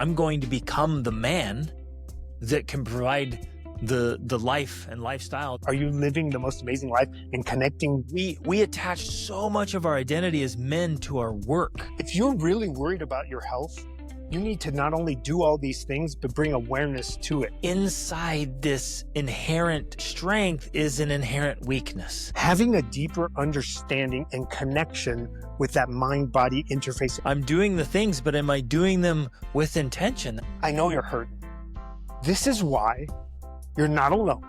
I'm going to become the man that can provide the life and lifestyle. Are you living the most amazing life and connecting? We attach so much of our identity as men to our work. If you're really worried about your health, you need to not only do all these things, but bring awareness to it. Inside this inherent strength is an inherent weakness. Having a deeper understanding and connection with that mind-body interface. I'm doing the things, but am I doing them with intention? I know you're hurting. This is why you're not alone.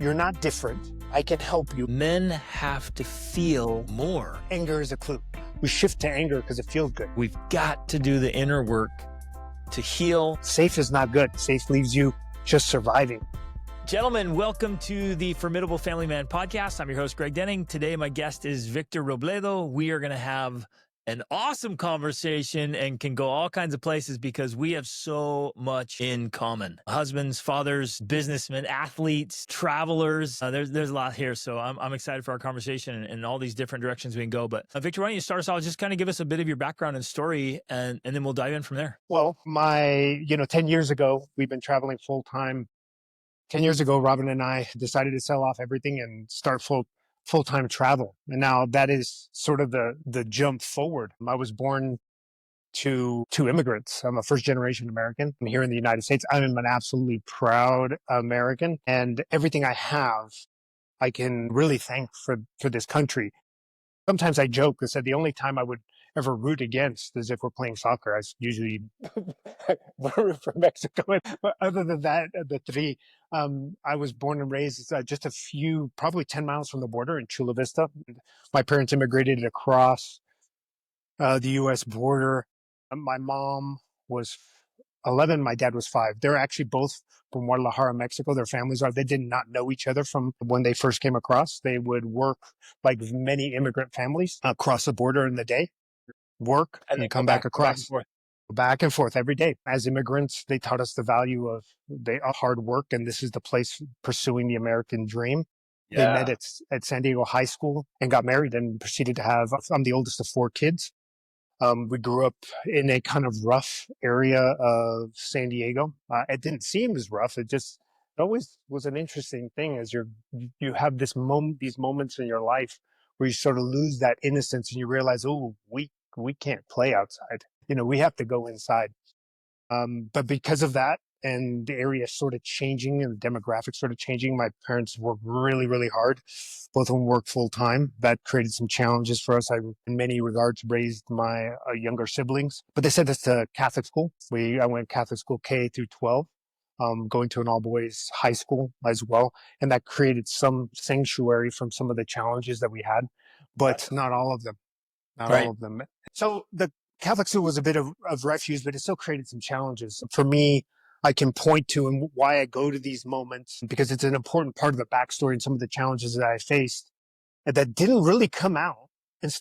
You're not different. I can help you. Men have to feel more. Anger is a clue. We shift to anger because it feels good. We've got to do the inner work to heal. Safe is not good. Safe leaves you just surviving. Gentlemen, welcome to the Formidable Family Man podcast. I'm your host, Greg Denning. Today, my guest is Victor Robledo. We are going to have an awesome conversation and can go all kinds of places because we have so much in common. Husbands, fathers, businessmen, athletes, travelers. There's a lot here. So I'm excited for our conversation and all these different directions we can go. But Victor, why don't you start us off? Just kind of give us a bit of your background and story, and then we'll dive in from there. Well, 10 years ago, we've been traveling full time. 10 years ago, Robin and I decided to sell off everything and start full-time travel. And now that is sort of the jump forward. I was born to two immigrants. I'm a first-generation American. I'm here in the United States. I'm an absolutely proud American. And everything I have, I can really thank for this country. Sometimes I joke and said the only time I would ever root against is if we're playing soccer. I usually root for Mexico. But other than that, the three, I was born and raised just a few, probably 10 miles from the border in Chula Vista. My parents immigrated across the U.S. border. My mom was 11. My dad was 5. They're actually both from Guadalajara, Mexico. Their families are. They did not know each other from when they first came across. They would work like many immigrant families across the border in the day, work, and then come back across. Back and forth every day. As immigrants, they taught us the value of hard work, and this is the place pursuing the American dream. Yeah. They met at San Diego High School and got married and proceeded to have, I'm the oldest of 4 kids. We grew up in a kind of rough area of San Diego. It didn't seem as rough. It always was an interesting thing as you have these moments in your life where you sort of lose that innocence and you realize, oh, we can't play outside. We have to go inside. But because of that and the area sort of changing and the demographics sort of changing, my parents worked really, really hard. Both of them worked full time. That created some challenges for us. I, in many regards, raised my younger siblings, but they sent us to Catholic school. I went Catholic school K through 12, going to an all boys high school as well. And that created some sanctuary from some of the challenges that we had, but not all of them. All of them. So the Catholic school was a bit of refuge, but it still created some challenges. For me, I can point to and why I go to these moments because it's an important part of the backstory and some of the challenges that I faced that didn't really come out and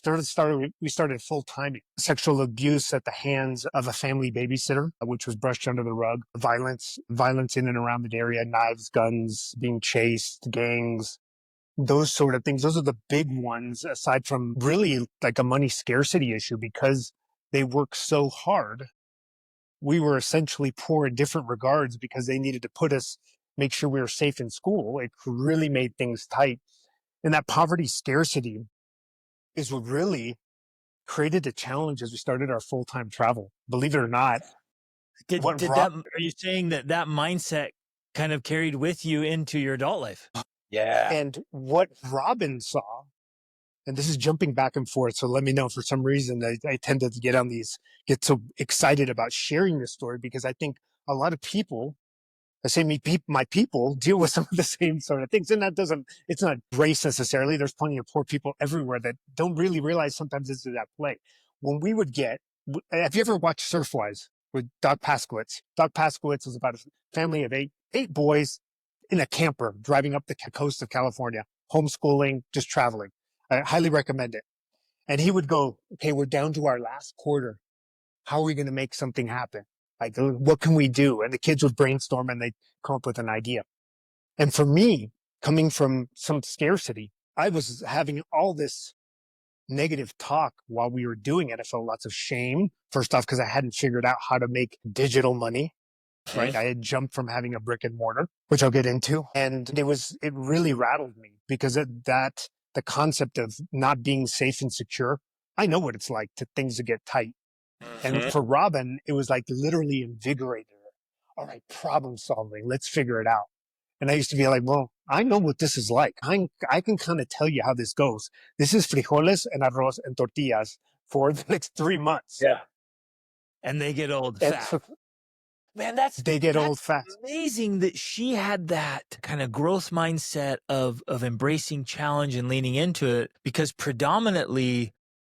we started full time. Sexual abuse at the hands of a family babysitter, which was brushed under the rug. Violence in and around the area, knives, guns, being chased, gangs, those sort of things. Those are the big ones aside from really like a money scarcity issue because they work so hard. We were essentially poor in different regards because they needed to make sure we were safe in school. It really made things tight. And that poverty scarcity is what really created a challenge as we started our full-time travel. Believe it or not. Are you saying that mindset kind of carried with you into your adult life? Yeah. And what Robin saw, and this is jumping back and forth, so let me know. For some reason, I tend to get so excited about sharing this story because I think a lot of people, my people, deal with some of the same sort of things. And it's not race necessarily. There's plenty of poor people everywhere that don't really realize sometimes this is at play. Have you ever watched Surfwise with Doc Paskowitz? Doc Paskowitz was about a family of eight boys in a camper driving up the coast of California, homeschooling, just traveling. I highly recommend it. And he would go, okay, we're down to our last quarter. How are we going to make something happen? Like, what can we do? And the kids would brainstorm and they'd come up with an idea. And for me, coming from some scarcity, I was having all this negative talk while we were doing it. I felt lots of shame. First off, because I hadn't figured out how to make digital money, right? I had jumped from having a brick and mortar, which I'll get into. And it really rattled me because the concept of not being safe and secure, I know what it's like to things to get tight. And for Robin, it was like literally invigorated her. All right, problem solving. Let's figure it out. And I used to be like, well, I know what this is like. I can kind of tell you how this goes. This is frijoles and arroz and tortillas for the next 3 months. Yeah. And they get old fast. Man, that's old fast. Amazing that she had that kind of growth mindset of embracing challenge and leaning into it, because predominantly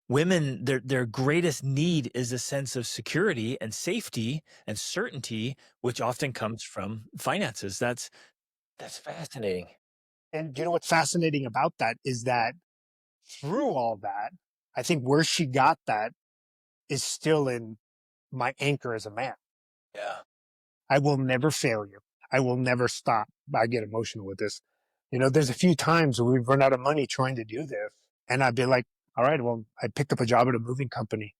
women, their greatest need is a sense of security and safety and certainty, which often comes from finances. That's fascinating. And you know what's fascinating about that is that through all that, I think where she got that is still in my anchor as a man. Yeah. I will never fail you. I will never stop. I get emotional with this. You know, there's a few times where we've run out of money trying to do this. And I'd be like, all right, well, I picked up a job at a moving company,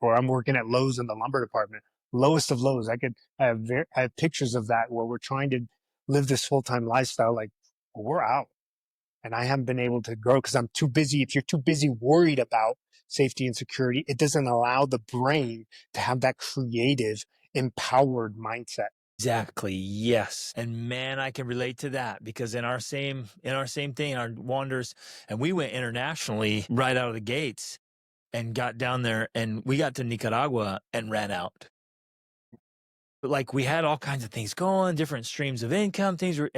or I'm working at Lowe's in the lumber department, lowest of lows. I have pictures of that where we're trying to live this full-time lifestyle. Like, we're out. And I haven't been able to grow because I'm too busy. If you're too busy worried about safety and security, it doesn't allow the brain to have that creative, empowered mindset. Exactly. Yes. And man, I can relate to that, because in our same thing, our wanders, and we went internationally right out of the gates and got down there, and we got to Nicaragua and ran out. But like, we had all kinds of things going, different streams of income, things were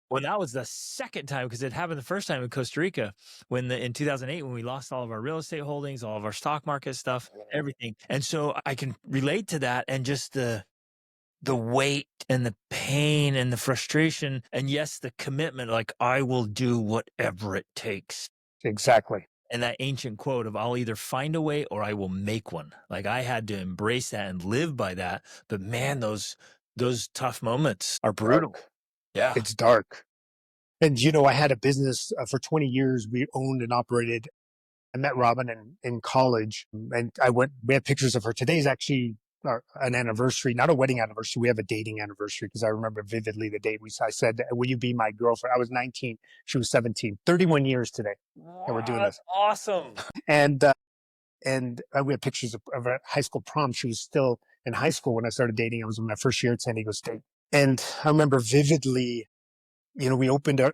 well, that was the second time, because it happened the first time in Costa Rica in 2008, when we lost all of our real estate holdings, all of our stock market stuff, everything. And so I can relate to that, and just the weight and the pain and the frustration, and yes, the commitment, like, I will do whatever it takes. Exactly. And that ancient quote of, I'll either find a way or I will make one. Like, I had to embrace that and live by that. But man, those tough moments are brutal. Dark. Yeah. It's dark. And, you know, I had a business for 20 years. We owned and operated. I met Robin in college, and we have pictures of her. Today's actually an anniversary, not a wedding anniversary. We have a dating anniversary, because I remember vividly the date I said, will you be my girlfriend? I was 19. She was 17, 31 years today. Wow, and we're doing that's this. awesome. And we have pictures of a high school prom. She was still in high school when I started dating. I was in my first year at San Diego State. And I remember vividly, you know,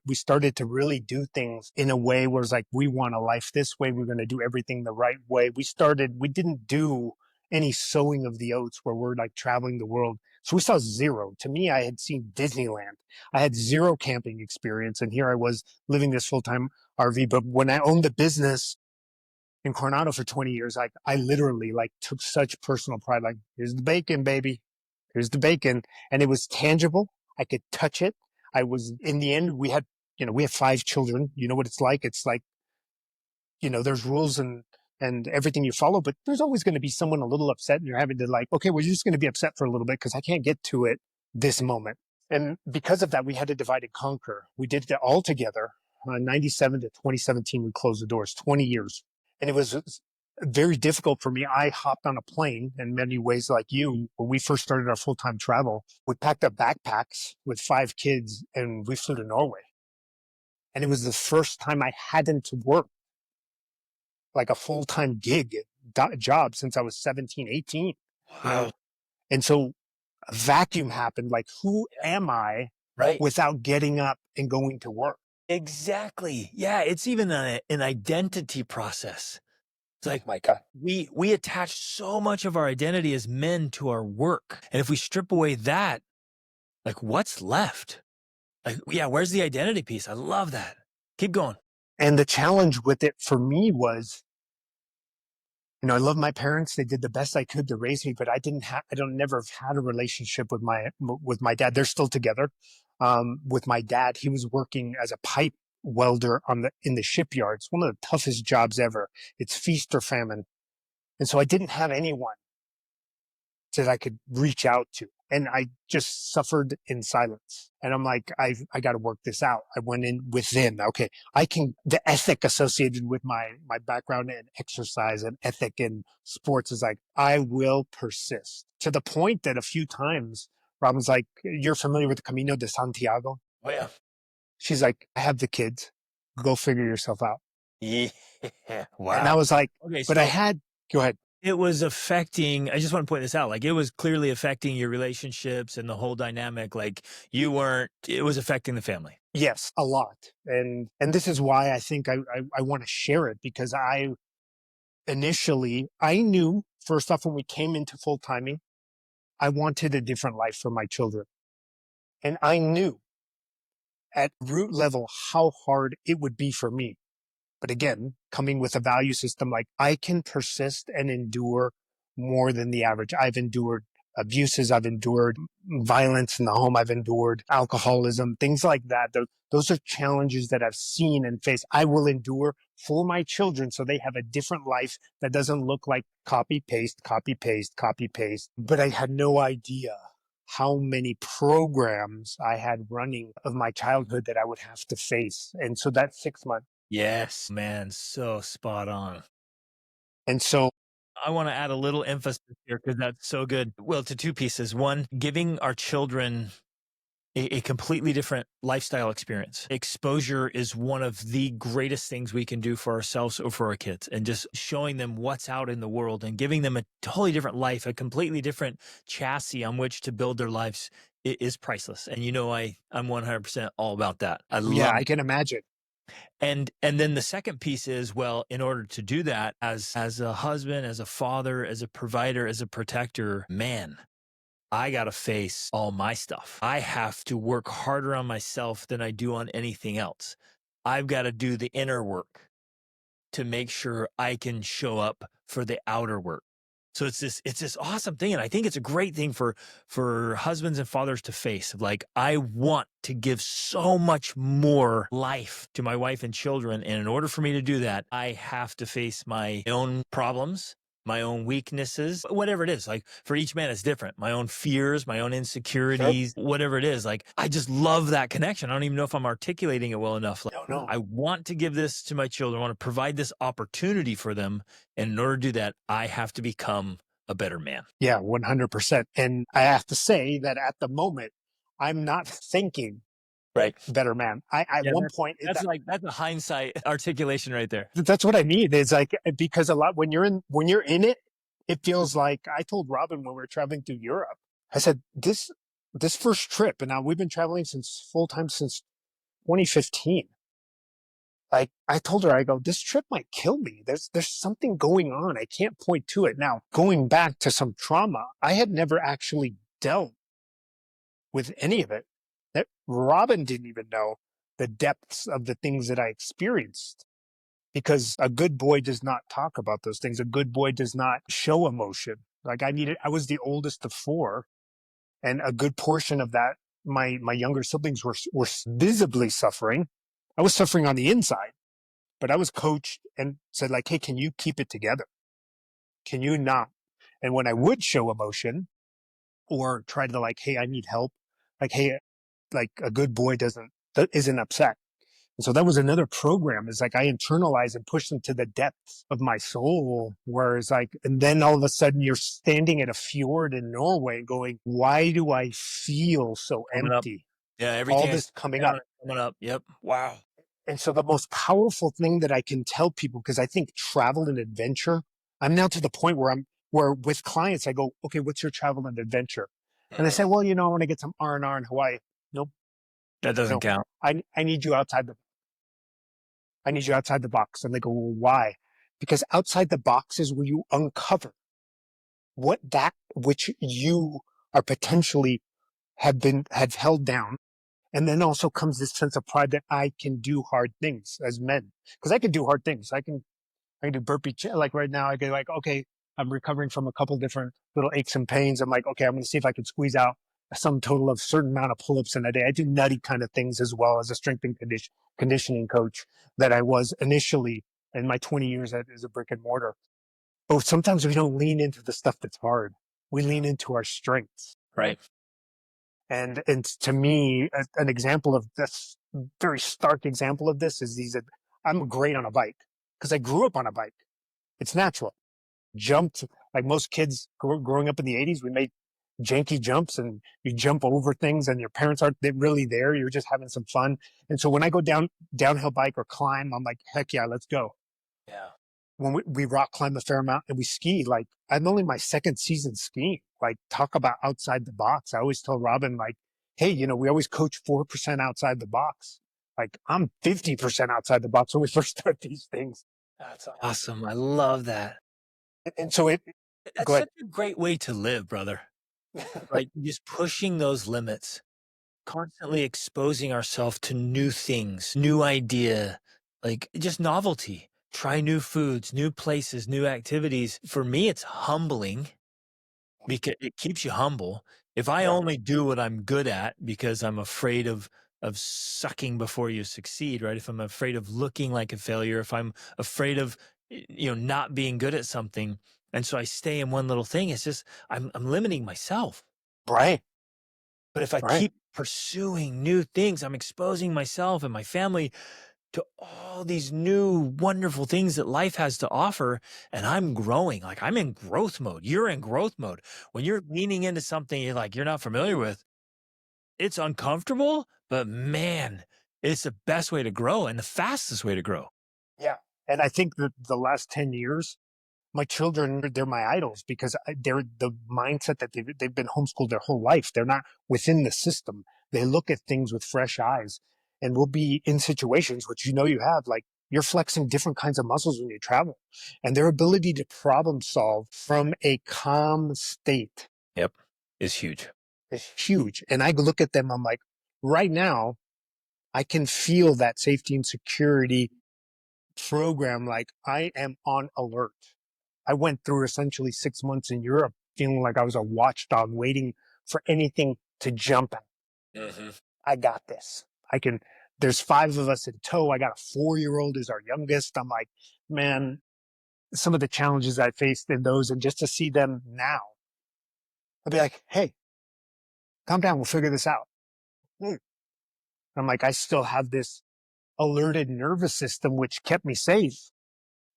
we started to really do things in a way where it's like, we want a life this way. We're going to do everything the right way. We didn't do any sowing of the oats where we're like traveling the world. So we saw zero. To me, I had seen Disneyland. I had zero camping experience. And here I was living this full-time RV. But when I owned the business in Coronado for 20 years, I literally took such personal pride. Like, here's the bacon, baby. Here's the bacon. And it was tangible. I could touch it. In the end, we have 5 children. You know what it's like? It's like, there's rules and everything you follow, but there's always going to be someone a little upset, and you're having to okay, we're just going to be upset for a little bit because I can't get to it this moment. And because of that, we had to divide and conquer. We did it all together. 97 to 2017, we closed the doors, 20 years. And it was very difficult for me. I hopped on a plane in many ways like you. When we first started our full-time travel, we packed up backpacks with 5 kids and we flew to Norway. And it was the first time I hadn't worked like a full-time gig job since I was 17, 18. Wow. And so a vacuum happened. Like, who am I without getting up and going to work? Exactly. Yeah. It's even an identity process. It's like, my God, we attach so much of our identity as men to our work. And if we strip away that, like, what's left? Like, yeah, where's the identity piece? I love that. Keep going. And the challenge with it for me was, I love my parents. They did the best I could to raise me, but I never have had a relationship with my dad. They're still together. With my dad, he was working as a pipe welder in the shipyard. It's one of the toughest jobs ever. It's feast or famine. And so I didn't have anyone that I could reach out to. And I just suffered in silence. And I'm like, I got to work this out. I went in within. Okay. The ethic associated with my background in exercise and ethic in sports is like, I will persist to the point that a few times Robin's like, you're familiar with the Camino de Santiago? Oh yeah. She's like, I have the kids. Go figure yourself out. Yeah. And I Wow. was like, Okay. but So go ahead. it was affecting, I just want to point this out. Like, it was clearly affecting your relationships and the whole dynamic. Like, it was affecting the family. Yes, a lot. And this is why I think I want to share it, because I knew first off, when we came into full timing, I wanted a different life for my children. And I knew at root level how hard it would be for me. But again, coming with a value system, like I can persist and endure more than the average. I've endured abuses. I've endured violence in the home. I've endured alcoholism, things like that. Those are challenges that I've seen and faced. I will endure for my children so they have a different life that doesn't look like copy, paste, copy, paste, copy, paste. But I had no idea how many programs I had running of my childhood that I would have to face. And so that 6 months. Yes, man. So spot on. And so, I want to add a little emphasis here because that's so good. Well, to two pieces. One, giving our children a completely different lifestyle experience. Exposure is one of the greatest things we can do for ourselves or for our kids, and just showing them what's out in the world and giving them a totally different life, a completely different chassis on which to build their lives is priceless. And I'm 100% all about that. I yeah, love I can imagine. And then the second piece is, well, in order to do that, as a husband, as a father, as a provider, as a protector, man, I got to face all my stuff. I have to work harder on myself than I do on anything else. I've got to do the inner work to make sure I can show up for the outer work. So it's this awesome thing. And I think it's a great thing for husbands and fathers to face. Like, I want to give so much more life to my wife and children. And in order for me to do that, I have to face my own problems, my own weaknesses, whatever it is. Like, for each man, it's different. My own fears, my own insecurities, whatever it is. Like, I just love that connection. I don't even know if I'm articulating it well enough. Like, No. I want to give this to my children. I want to provide this opportunity for them. And in order to do that, I have to become a better man. Yeah, 100%. And I have to say that at the moment, I'm not thinking Right. better man. At one point, that's a hindsight articulation right there. that's what I mean. It's like, because a lot, when you're in it, it feels like, I told Robin when we were traveling through Europe, I said, this first trip, and now we've been traveling full time since 2015. Like, I told her, I go, this trip might kill me. There's something going on. I can't point to it. Now, going back to some trauma, I had never actually dealt with any of it. That Robin didn't even know the depths of the things that I experienced, because a good boy does not talk about those things. A good boy does not show emotion. Like, I was the oldest of four, and a good portion of that, my younger siblings were visibly suffering. I was suffering on the inside, but I was coached and said, like, hey, can you keep it together? Can you not? And when I would show emotion or try to, like, hey, I need help, like, hey, like, a good boy isn't upset. And so that was another program, is like, I internalized and pushed them to the depths of my soul. Whereas, like, and then all of a sudden you're standing at a fjord in Norway going, why do I feel so empty? Yeah, all this coming up. Yep. Wow. And so the most powerful thing that I can tell people, because I think travel and adventure, I'm now to the point where with clients, I go, okay, what's your travel and adventure? And they say, well, I want to get some R&R in Hawaii. Nope. That doesn't count. I need you outside the box. And they go, well, why? Because outside the box is where you uncover that which you are potentially have held down. And then also comes this sense of pride that I can do hard things as men, because I can do hard things. I can do burpee. Like right now, I get like, okay, I'm recovering from a couple different little aches and pains. I'm like, okay, I'm going to see if I can squeeze out some total of certain amount of pull-ups in a day. I do nutty kind of things as well as a strength and conditioning coach that I was initially in my 20 years as a brick and mortar. But sometimes we don't lean into the stuff that's hard. We lean into our strengths. Right. And to me, an example of this, very stark example of this, is I'm great on a bike because I grew up on a bike. It's natural. Jumped like most kids growing up in the 80s. We made janky jumps and you jump over things and your parents aren't really there. You're just having some fun. And so when I go downhill bike or climb, I'm like, heck yeah, let's go. Yeah. When we rock climb a fair amount and we ski, like I'm only my second season skiing. Like, talk about outside the box. I always tell Robin, like, hey, we always coach 4% outside the box. Like, I'm 50% outside the box when we first start these things. That's awesome. I love that. And so That's go ahead. such a great way to live, brother. Like just pushing those limits, constantly exposing ourselves to new things, new idea, like just novelty. Try new foods, new places, new activities. For me, it's humbling because it keeps you humble. If I Yeah. only do what I'm good at because I'm afraid of sucking before you succeed, right? If I'm afraid of looking like a failure, if I'm afraid of not being good at something, and so I stay in one little thing, it's just I'm limiting myself. Right. But if I Right. keep pursuing new things, I'm exposing myself and my family to all these new wonderful things that life has to offer. And I'm growing. Like I'm in growth mode. You're in growth mode. When you're leaning into something you're not familiar with, it's uncomfortable, but man, it's the best way to grow and the fastest way to grow. Yeah. And I think that the last 10 years, my children, they're my idols because they're the mindset that they've been homeschooled their whole life. They're not within the system. They look at things with fresh eyes, and we'll be in situations, which you have, like you're flexing different kinds of muscles when you travel, and their ability to problem solve from a calm state Yep. Is huge. is huge. And I look at them, I'm like, right now, I can feel that safety and security program. Like, I am on alert. I went through essentially 6 months in Europe feeling like I was a watchdog waiting for anything to jump at. Mm-hmm. I got this. There's 5 of us in tow. I got a 4-year-old as our youngest. I'm like, man, some of the challenges I faced in those, and just to see them now, I'll be like, hey, calm down. We'll figure this out. I'm like, I still have this alerted nervous system, which kept me safe,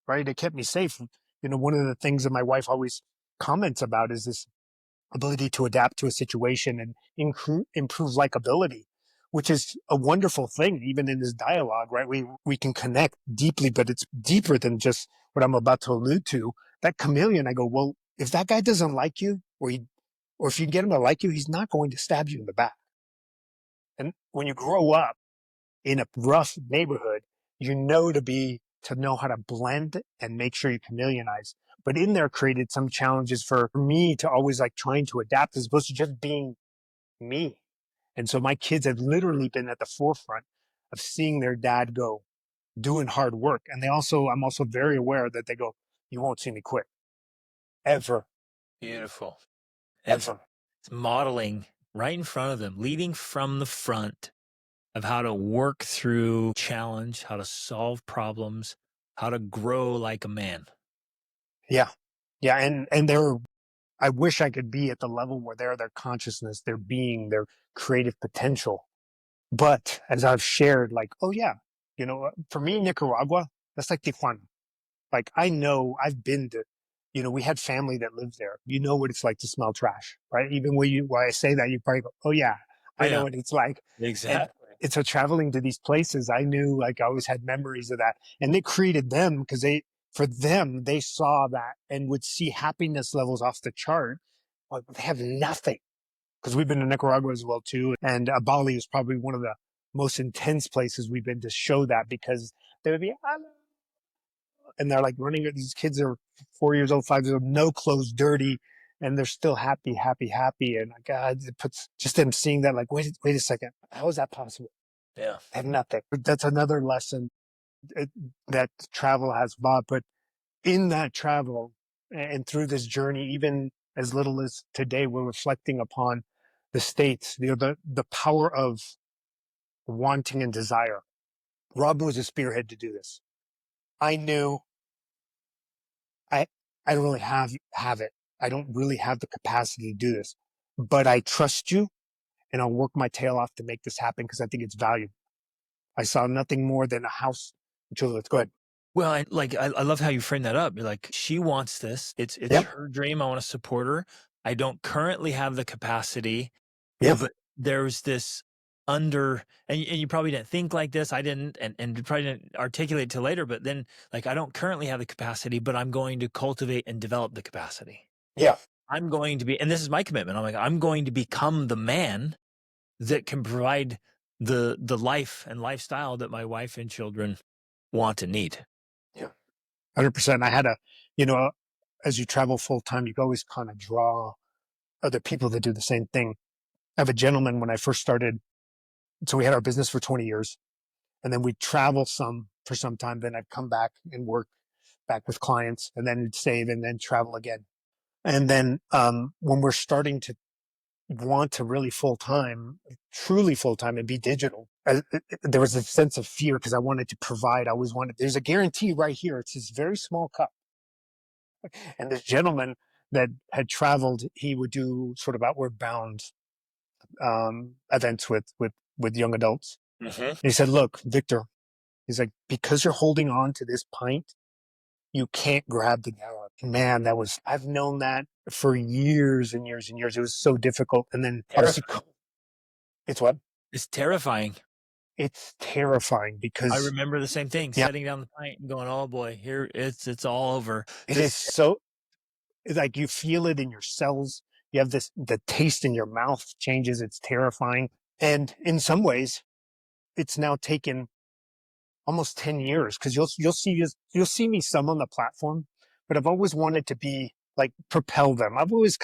right? It kept me safe. One of the things that my wife always comments about is this ability to adapt to a situation and improve likability, which is a wonderful thing. Even in this dialogue, right? We can connect deeply, but it's deeper than just what I'm about to allude to. That chameleon, I go, well, if that guy doesn't like you, or if you can get him to like you, he's not going to stab you in the back. And when you grow up in a rough neighborhood, to know how to blend and make sure you chameleonize. But in there created some challenges for me to always like trying to adapt as opposed to just being me. And so my kids have literally been at the forefront of seeing their dad go doing hard work. And I'm also very aware that they go, you won't see me quit ever, Beautiful. ever. It's modeling right in front of them, leading from the front of how to work through challenge, how to solve problems, how to grow like a man. Yeah. Yeah. And I wish I could be at the level where their consciousness, their being, their creative potential. But as I've shared, like, oh yeah, for me, Nicaragua, that's like Tijuana. Like, I know I've been to, we had family that lived there. You know what it's like to smell trash, right? Even when I say that, you probably go, oh yeah, I know Yeah, what it's like. And exactly. it's so traveling to these places, I knew, like, I always had memories of that. And it created them because for them, they saw that and would see happiness levels off the chart. Well, they have nothing, because we've been to Nicaragua as well too. And Bali is probably one of the most intense places we've been to show that, because they would be, and they're like running. These kids are 4 years old, 5 years old, no clothes, dirty, and they're still happy, happy, happy. And God, it puts just them seeing that, like, wait a second, how is that possible? Yeah. I have nothing. That's another lesson that travel has brought. But in that travel and through this journey, even as little as today, we're reflecting upon the states, the power of wanting and desire. Rob was a spearhead to do this. I knew I I don't really have it. I don't really have the capacity to do this, but I trust you, and I'll work my tail off to make this happen because I think it's valuable. I saw nothing more than a house. Julia, go ahead. Well, I love how you frame that up. You're like, she wants this. It's Yep. her dream. I want to support her. I don't currently have the capacity. Yep. But there's this and you probably didn't think like this. I didn't, and you probably didn't articulate till later, but then like, I don't currently have the capacity, but I'm going to cultivate and develop the capacity. Yeah. I'm going to be, and this is my commitment. I'm like, I'm going to become the man that can provide the life and lifestyle that my wife and children want and need. Yeah. 100%. I had as you travel full time, you always kind of draw other people that do the same thing. I have a gentleman when I first started. So we had our business for 20 years and then we'd travel for some time. Then I'd come back and work back with clients and then save and then travel again. And then, when we're starting to want to really truly full time and be digital, there was a sense of fear because I wanted to provide. I always wanted, there's a guarantee right here. It's this very small cup. And this gentleman that had traveled, he would do sort of outward bound, events with young adults. Mm-hmm. He said, look, Victor, he's like, because you're holding on to this pint, you can't grab the gallon. Man, I've known that for years and years and years. It was so difficult. And then obviously, it's what? It's terrifying. It's terrifying because I remember the same thing, setting down the pint and going, oh boy, here it's all over. It's like you feel it in your cells. You have the taste in your mouth changes. It's terrifying. And in some ways, it's now taken almost 10 years because you'll see me some on the platform, but I've always wanted to be like propel them. I've always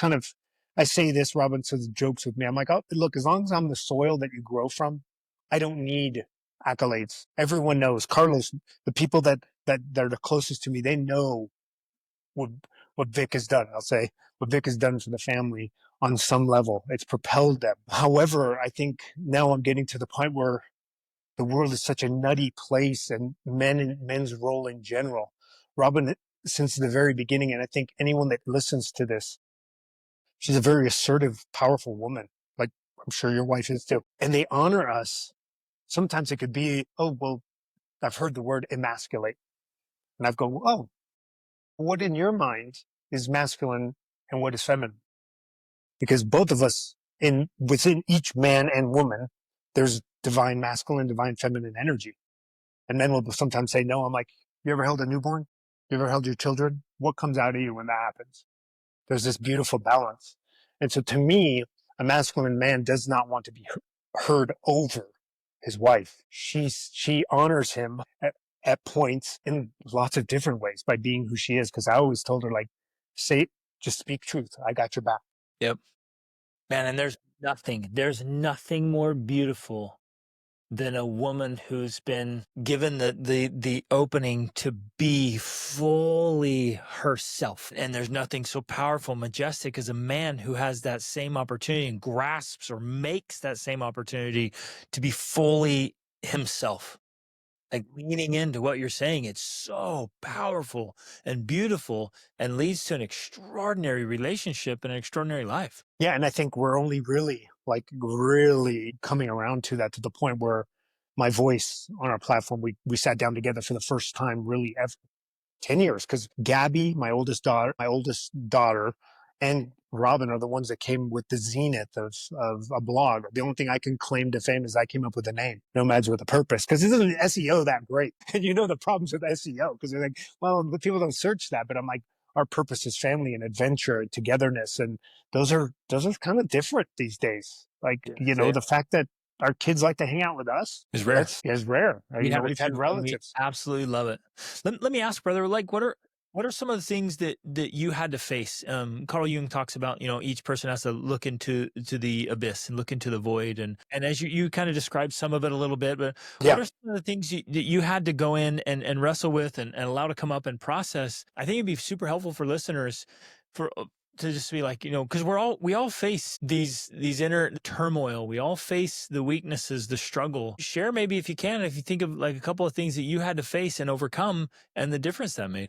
I say this, Robin says jokes with me. I'm like, oh, look, as long as I'm the soil that you grow from, I don't need accolades. Everyone knows, Carlos, the people that are the closest to me, they know what Vic has done. I'll say what Vic has done for the family on some level. It's propelled them. However, I think now I'm getting to the point where the world is such a nutty place and men's role in general. Robin, since the very beginning, and I think anyone that listens to this, she's a very assertive, powerful woman. Like I'm sure your wife is too. And they honor us. Sometimes it could be, oh, well, I've heard the word emasculate. And I've gone, oh, what in your mind is masculine and what is feminine? Because both of us within each man and woman, there's divine masculine, divine feminine energy. And men will sometimes say, no. I'm like, you ever held a newborn? You ever held your children? What comes out of you when that happens? There's this beautiful balance. And so to me, a masculine man does not want to be heard over his wife. She honors him at points in lots of different ways by being who she is. Cause I always told her, like, just speak truth. I got your back. Yep. Man, and there's nothing more beautiful than a woman who's been given the opening to be fully herself. And there's nothing so powerful, majestic as a man who has that same opportunity and grasps or makes that same opportunity to be fully himself. Like leaning into what you're saying, it's so powerful and beautiful and leads to an extraordinary relationship and an extraordinary life. Yeah. And I think we're only really coming around to that, to the point where my voice on our platform, we sat down together for the first time really ever 10 years. Cause Gabby, my oldest daughter and Robin are the ones that came with the zenith of a blog. The only thing I can claim to fame is I came up with a name, Nomads with a Purpose, because isn't SEO that great? And you know the problems with SEO, because they're like, well, but people don't search that. But I'm like, our purpose is family and adventure and togetherness, and those are kind of different these days. Like the fact that our kids like to hang out with us is rare. Is rare. We've had relatives. We absolutely love it. Let me ask, brother, like what are some of the things that you had to face? Carl Jung talks about, each person has to look into the abyss and look into the void. And as you kind of described some of it a little bit, but what are some of the things that you had to go in and wrestle with and allow to come up and process? I think it'd be super helpful for listeners to just be like, because we all face these inner turmoil. We all face the weaknesses, the struggle. Share maybe if you can, if you think of like a couple of things that you had to face and overcome and the difference that made.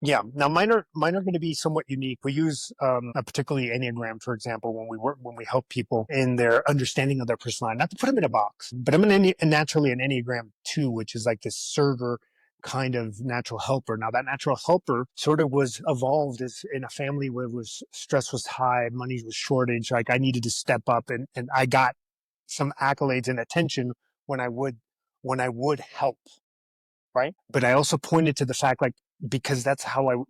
Yeah. Now mine are going to be somewhat unique. We use a particularly Enneagram, for example, when we help people in their understanding of their personality. Not to put them in a box, but I'm naturally an Enneagram 2, which is like this server kind of natural helper. Now that natural helper sort of was evolved as in a family where stress was high, money was shortage. Like I needed to step up, and I got some accolades and attention when I would help, right? But I also pointed to the fact, like, because that's how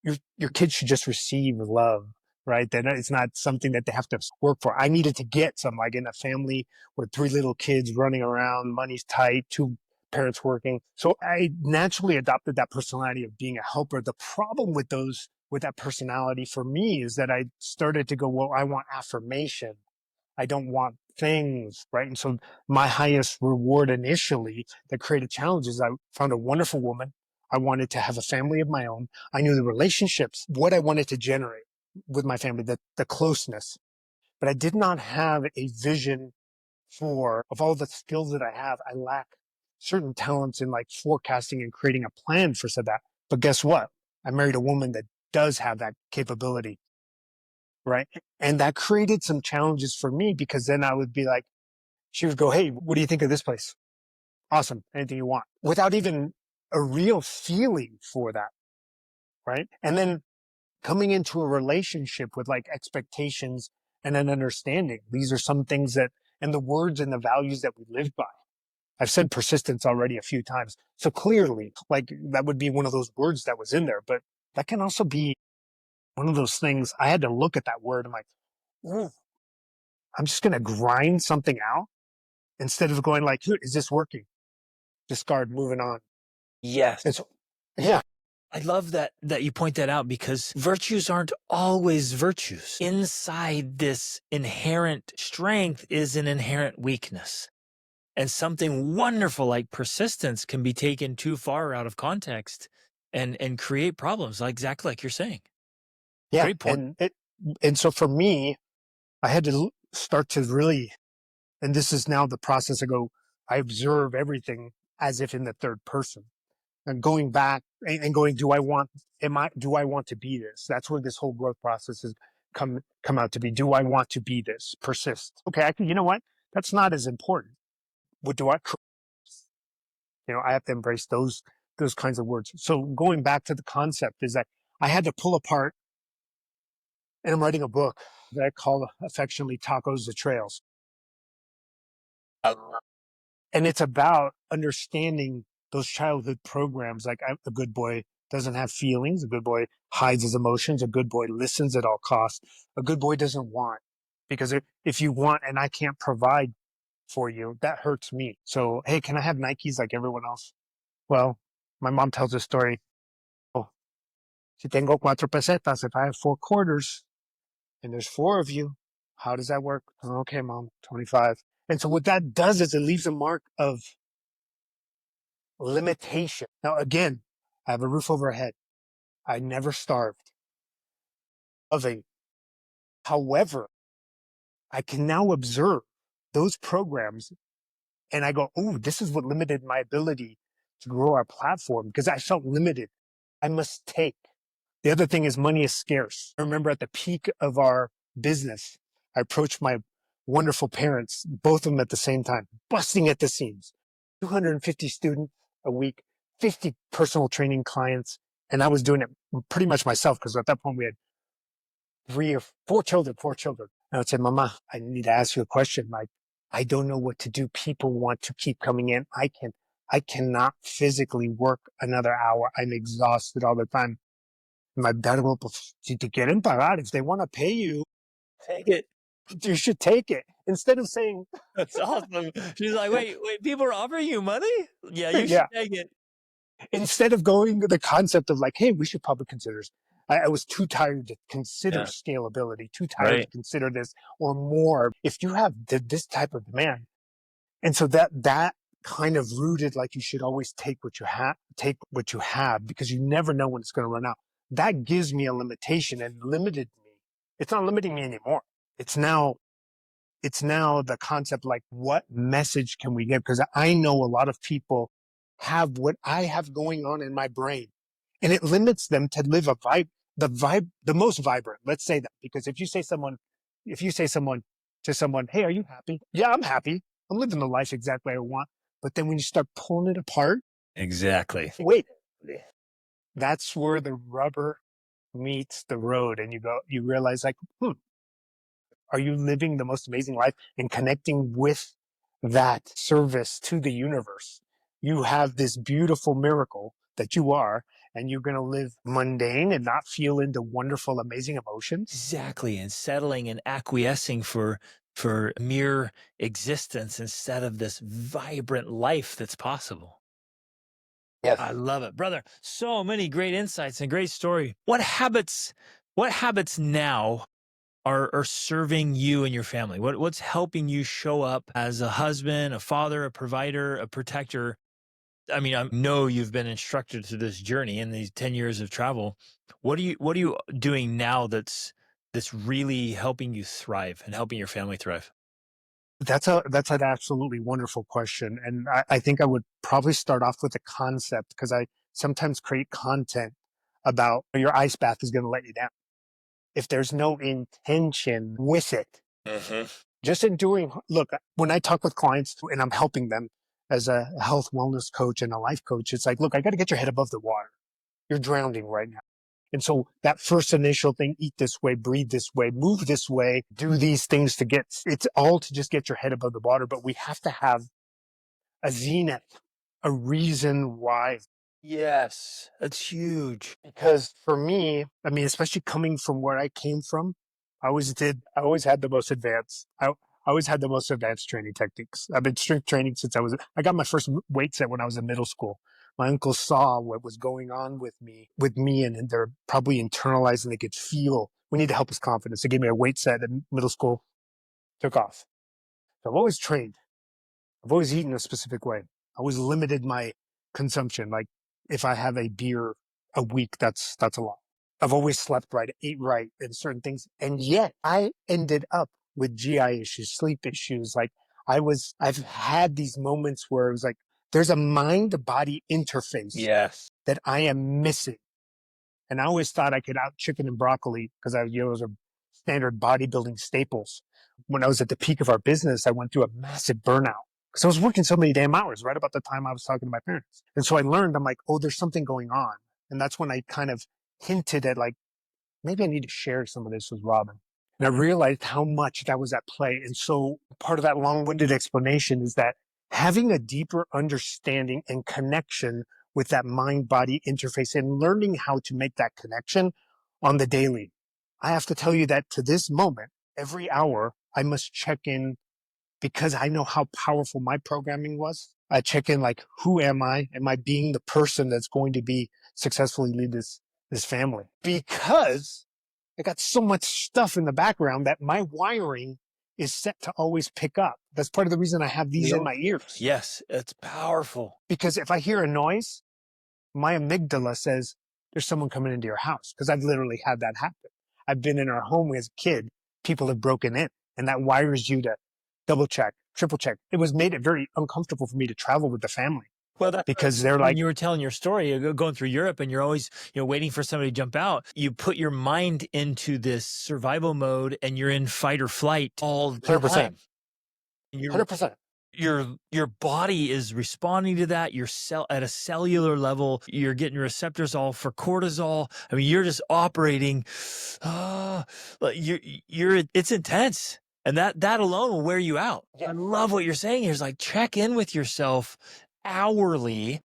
your kids should just receive love, right? That it's not something that they have to work for. I needed to get some, like in a family with three little kids running around, money's tight, two parents working. So I naturally adopted that personality of being a helper. The problem with with that personality for me is that I started to go, well, I want affirmation. I don't want things, right? And so my highest reward initially that created challenges, I found a wonderful woman. I wanted to have a family of my own. I knew the relationships, what I wanted to generate with my family, the closeness, but I did not have a vision of all the skills that I have. I lack certain talents in like forecasting and creating a plan for said that. But guess what? I married a woman that does have that capability, right? And that created some challenges for me because then I would be like, she would go, hey, what do you think of this place? Awesome. Anything you want, without even a real feeling for that. Right. And then coming into a relationship with like expectations and an understanding. These are some things and the words and the values that we live by. I've said persistence already a few times. So clearly, like that would be one of those words that was in there, but that can also be one of those things. I had to look at that word. I'm like, ooh, I'm just going to grind something out instead of going like, is this working? Discard, moving on. Yes. And so, yeah, I love that you point that out because virtues aren't always virtues. Inside this inherent strength is an inherent weakness. And something wonderful like persistence can be taken too far out of context and create problems, like exactly like you're saying. yeah. Great point. And so for me, I had to start to really, and this is now the process. I observe everything as if in the third person and going back and going, do I want to be this? That's where this whole growth process has come out to be. Do I want to be this? Persist. Okay. You know what? That's not as important. What do I, I have to embrace those kinds of words. So going back to the concept is that I had to pull apart, and I'm writing a book that I call affectionately Tacos the Trails. And it's about understanding those childhood programs. Like a good boy doesn't have feelings. A good boy hides his emotions. A good boy listens at all costs. A good boy doesn't want, because if you want and I can't provide for you, that hurts me. So, hey, can I have Nikes like everyone else? Well, my mom tells a story. Oh, si tengo cuatro pesetas, if I have 4 quarters and there's four of you, how does that work? Okay, mom, 25. And so what that does is it leaves a mark of limitation. Now, again, I have a roof over my head. I never starved. However, I can now observe those programs and I go, oh, this is what limited my ability to grow our platform because I felt limited. I must take. The other thing is money is scarce. I remember at the peak of our business, I approached my wonderful parents, both of them at the same time, busting at the seams. 250 students a week, 50 personal training clients. And I was doing it pretty much myself because at that point we had 4 children. And I would say, Mama, I need to ask you a question. Like, I don't know what to do. People want to keep coming in. I cannot physically work another hour. I'm exhausted all the time. My dad will, si te quieren pagar, if they want to pay you, Take it. you should take it. Instead of saying, That's awesome. She's like, wait, people are offering you money? Yeah, you should yeah, take it. instead of going to the concept of like, hey, we should probably consider, I was too tired to consider Yeah. scalability, too tired to Right. consider this or more. If you have this type of demand. And so that kind of rooted, like you should always take what you have because you never know when it's going to run out. That gives me a limitation and limited me. It's not limiting me anymore. It's now, it's now the concept, like what message can we give? Because I know a lot of people have what I have going on in my brain And it limits them to live the most vibrant. Let's say that, because if you say to someone, hey, are you happy? Yeah, I'm happy. I'm living the life exactly I want. But then when you start pulling it apart, Exactly. wait, that's where the rubber meets the road. And you realize like, are you living the most amazing life and connecting with that service to the universe? You have this beautiful miracle that you are, and you're going to live mundane and not feel into wonderful, amazing emotions. Exactly. And settling and acquiescing for mere existence instead of this vibrant life that's possible. Yes. I love it, brother. So many great insights and great story. What habits now are serving you and your family? What's helping you show up as a husband, a father, a provider, a protector? I mean, I know you've been instructed through this journey in these 10 years of travel. What are you doing now that's really helping you thrive and helping your family thrive? That's an absolutely wonderful question. And I think I would probably start off with a concept, because I sometimes create content about your ice bath is going to let you down. If there's no intention with it, just in doing, look, when I talk with clients and I'm helping them as a health wellness coach and a life coach, it's like, look, I got to get your head above the water. You're drowning right now. And so that first initial thing, eat this way, breathe this way, move this way, do these things it's all to just get your head above the water. But we have to have a zenith, a reason why. Yes, that's huge. Because for me, I mean, especially coming from where I came from, I always had the most advanced, I always had the most advanced training techniques. I've been strength training since I got my first weight set when I was in middle school. My uncle saw what was going on with me, and they're probably internalizing, they could feel, we need to help his confidence. They gave me a weight set in middle school, took off. So I've always trained. I've always eaten a specific way. I always limited my consumption. Like if I have a beer a week, that's a lot. I've always slept right, ate right, and certain things. And yet I ended up with GI issues, sleep issues. Like I've had these moments where it was like, there's a mind body interface Yes. that I am missing. And I always thought I could out chicken and broccoli, because those are standard bodybuilding staples. When I was at the peak of our business, I went through a massive burnout because I was working so many damn hours right about the time I was talking to my parents. And so I learned, I'm like, oh, there's something going on. And that's when I kind of hinted at like, maybe I need to share some of this with Robin. And I realized how much that was at play. And so part of that long-winded explanation is that having a deeper understanding and connection with that mind-body interface and learning how to make that connection on the daily. I have to tell you that to this moment, every hour, I must check in, because I know how powerful my programming was. I check in like, who am I? Am I being the person that's going to be successfully lead this family? Because I got so much stuff in the background that my wiring is set to always pick up. That's part of the reason I have these in my ears. Yes, it's powerful. Because if I hear a noise, my amygdala says there's someone coming into your house, because I've literally had that happen. I've been in our home as a kid. People have broken in, and that wires you to double check, triple check. It was made it very uncomfortable for me to travel with the family. Well, because they're when like, you were telling your story, you're going through Europe and you're always, waiting for somebody to jump out. You put your mind into this survival mode and you're in fight or flight all the 100%. time. 100%. Your body is responding to that. Your cell at a cellular level, you're getting receptors all for cortisol. I mean, you're just operating. It's intense. And that alone will wear you out. Yeah. I love what you're saying here. Is like, check in with yourself hourly.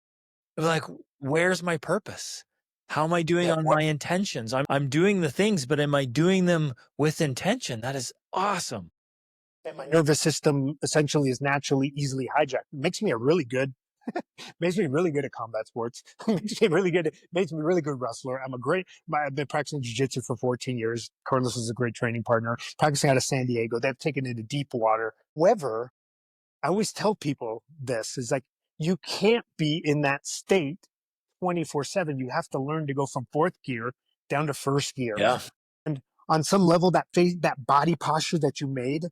Like, where's my purpose? How am I doing on my intentions? I'm doing the things, but am I doing them with intention? That is awesome. And my nervous system essentially is naturally easily hijacked. It makes me really good at combat sports. Makes me really good wrestler. I've been practicing jiu-jitsu for 14 years. Carlos is a great training partner. Practicing out of San Diego. They've taken it to deep water. However, I always tell people this is like, you can't be in that state 24/7. You have to learn to go from fourth gear down to first gear. Yeah. And on some level, that body posture that you made,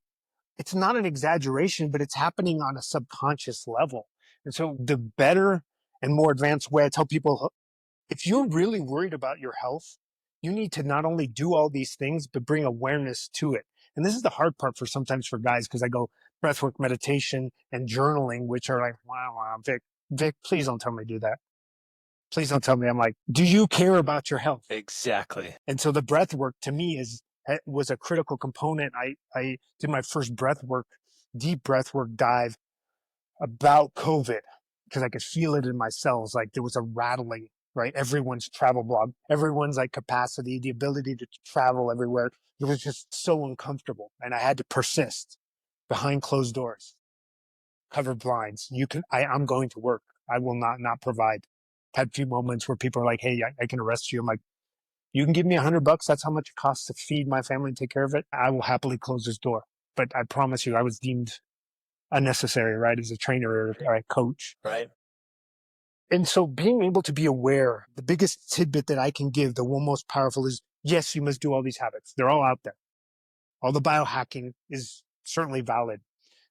it's not an exaggeration, but it's happening on a subconscious level. And so the better and more advanced way I tell people if you're really worried about your health, you need to not only do all these things, but bring awareness to it. And this is the hard part sometimes for guys, because I go breathwork, meditation, and journaling, which are like, wow, Vic, please don't tell me to do that. Please don't tell me. I'm like, do you care about your health? Exactly. And so the breath work to me was a critical component. I did my first deep breath work dive about COVID, because I could feel it in my cells. Like there was a rattling, right? Everyone's travel blog, everyone's like capacity, the ability to travel everywhere. It was just so uncomfortable. And I had to persist behind closed doors, cover blinds. I'm going to work. I will not provide. Had a few moments where people are like, hey, I can arrest you. I'm like, you can give me $100. That's how much it costs to feed my family and take care of it. I will happily close this door. But I promise you, I was deemed unnecessary, right? As a trainer or a coach. Right. And so being able to be aware, the biggest tidbit that I can give, the one most powerful is, yes, you must do all these habits. They're all out there. All the biohacking is certainly valid,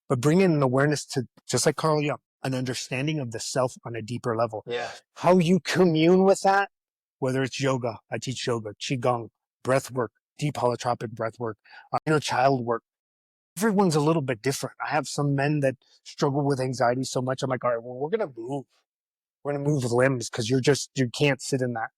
but bring in an awareness to, just like Carl Jung, an understanding of the self on a deeper level. Yeah. How you commune with that, whether it's yoga, I teach yoga, qigong, breath work, deep holotropic breath work, inner child work. Everyone's a little bit different. I have some men that struggle with anxiety so much. I'm like, all right, well, we're going to move. We're going to move limbs, because you can't sit in that.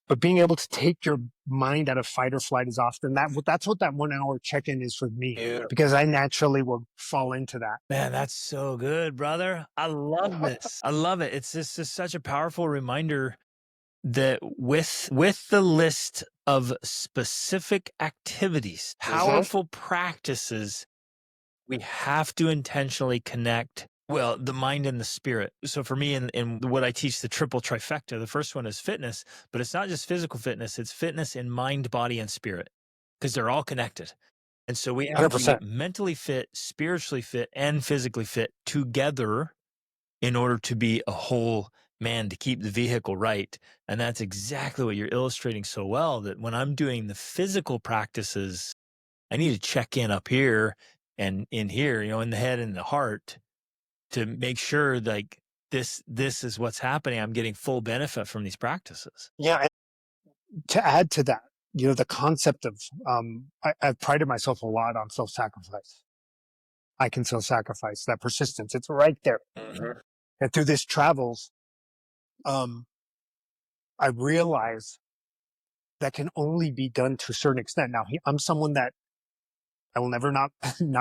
But being able to take your mind out of fight or flight is often that's what that 1 hour check-in is for me. Beautiful. Because I naturally will fall into that. Man, that's so good, brother. I love this. I love it. It's just such a powerful reminder that with the list of specific activities, powerful practices, we have to intentionally connect, well, the mind and the spirit. So for me, in what I teach, the triple trifecta, the first one is fitness, but it's not just physical fitness, it's fitness in mind, body, and spirit, because they're all connected. And so we have to 100%. be mentally fit, spiritually fit, and physically fit together in order to be a whole man, to keep the vehicle right. And that's exactly what you're illustrating so well, that when I'm doing the physical practices, I need to check in up here and in here, in the head and the heart, to make sure like this is what's happening. I'm getting full benefit from these practices. Yeah. And to add to that, the concept of, I've prided myself a lot on self-sacrifice. I can self-sacrifice, that persistence. It's right there. Mm-hmm. And through this travels, I realize that can only be done to a certain extent. Now, I'm someone that I will never not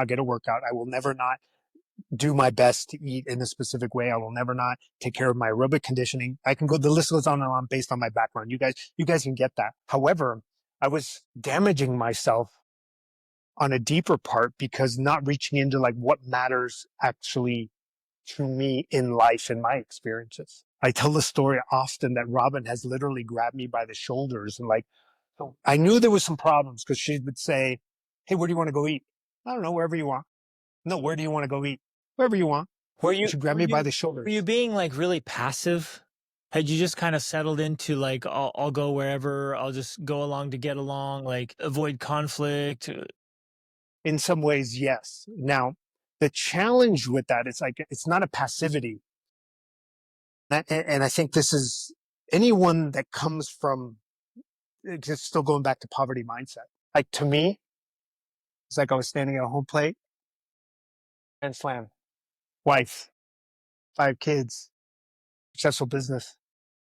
get a workout. I will never not do my best to eat in a specific way. I will never not take care of my aerobic conditioning. I can go, the list goes on and on based on my background. You guys can get that. However, I was damaging myself on a deeper part, because not reaching into like what matters actually to me in life and my experiences. I tell the story often that Robin has literally grabbed me by the shoulders, and like, I knew there was some problems, because she would say, hey, where do you want to go eat? I don't know, wherever you want. No, where do you want to go eat? Wherever you want. She grabbed me by the shoulders. Were you being like really passive? Had you just kind of settled into like, I'll go wherever, I'll just go along to get along, like avoid conflict? In some ways, yes. Now, the challenge with that, it's not a passivity. And I think this is anyone that comes from, just still going back to poverty mindset. Like, to me, it's like I was standing at a home plate and slam. Wife, 5 kids, successful business,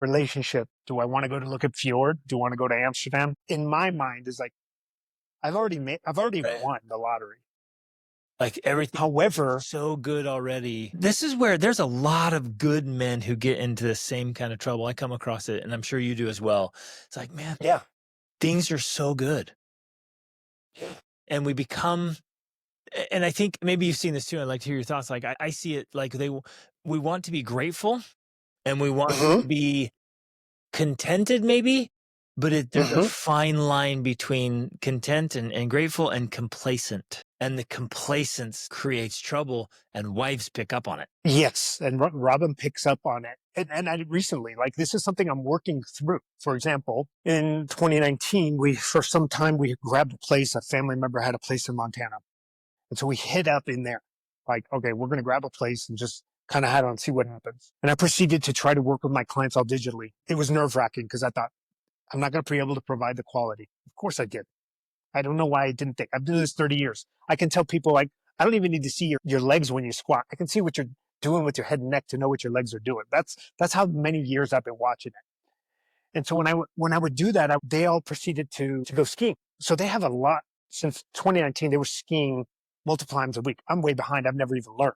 relationship. Do I want to go to look at Fjord? Do I want to go to Amsterdam? In my mind, is like, I've already won the lottery. Like everything. However, so good already. This is where there's a lot of good men who get into the same kind of trouble. I come across it, and I'm sure you do as well. It's like, man, yeah, things are so good. And we become, and I think maybe you've seen this too. I'd like to hear your thoughts. Like I see it like we want to be grateful, and we want to be contented maybe, but there's a fine line between content and grateful and complacent. And the complacence creates trouble, and wives pick up on it. Yes. And Robin picks up on it. And I recently, like, this is something I'm working through. For example, in 2019, for some time, we grabbed a place. A family member had a place in Montana. And so we hid up in there. Like, okay, we're going to grab a place and just kind of hat on, see what happens. And I proceeded to try to work with my clients all digitally. It was nerve wracking because I thought, I'm not going to be able to provide the quality. Of course I did. I don't know why I didn't think. I've been doing this 30 years. I can tell people, like, I don't even need to see your legs when you squat. I can see what you're doing with your head and neck to know what your legs are doing. That's how many years I've been watching it. And so when I would do that, they all proceeded to go skiing. So they have a lot. Since 2019, they were skiing multiple times a week. I'm way behind. I've never even learned.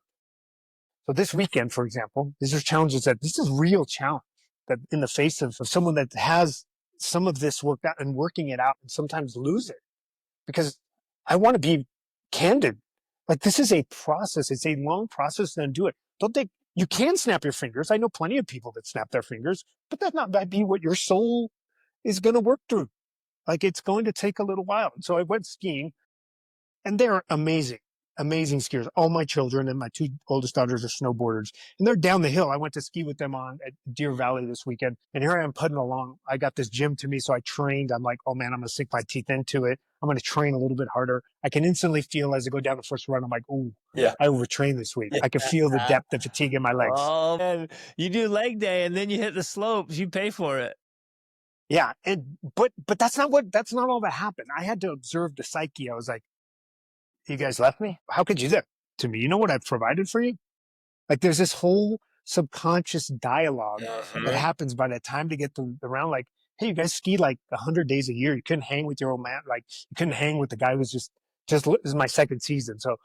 So this weekend, for example, these are challenges this is real challenge that in the face of someone that has some of this worked out and working it out and sometimes lose it. Because I want to be candid. Like, this is a process. It's a long process to do it. Don't think you can snap your fingers. I know plenty of people that snap their fingers, but that might be what your soul is going to work through. Like, it's going to take a little while. So I went skiing, and they're amazing, amazing skiers. All my children and my two oldest daughters are snowboarders, and they're down the hill. I went to ski with them at Deer Valley this weekend, and here I am putting along. I got this gym to me, so I trained. I'm like, oh man, I'm going to sink my teeth into it. I'm going to train a little bit harder. I can instantly feel as I go down the first run, I'm like, oh, yeah, I overtrained this week. I can feel the depth of fatigue in my legs. Oh, man. You do leg day and then you hit the slopes. You pay for it. Yeah. But that's not all that happened. I had to observe the psyche. I was like, you guys left me? How could you do that to me? You know what I've provided for you? Like, there's this whole subconscious dialogue that happens by the time to get around. Like, hey, you guys ski like 100 days a year. You couldn't hang with your old man. Like, you couldn't hang with the guy who was just this is my second season. So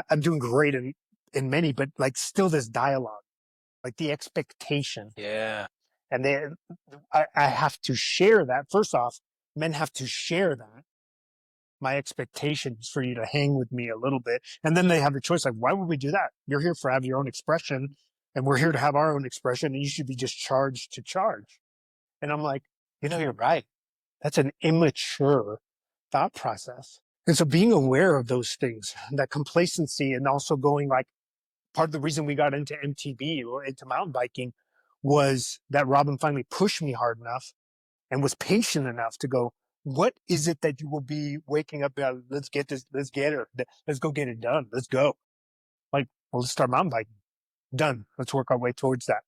I'm doing great in many, but like still this dialogue, like the expectation. Yeah. And then I have to share that. First off, men have to share that. My expectations for you to hang with me a little bit. And then they have a choice. Like, why would we do that? You're here for have your own expression, and we're here to have our own expression, and you should be just charged to charge. And I'm like, you're right. That's an immature thought process. And so being aware of those things, that complacency, and also going, like, part of the reason we got into MTB or into mountain biking was that Robin finally pushed me hard enough and was patient enough to go, what is it that you will be waking up about? Let's get this, let's get it, let's go get it done. Let's go. Like, well, let's start mountain biking. Done. Let's work our way towards that.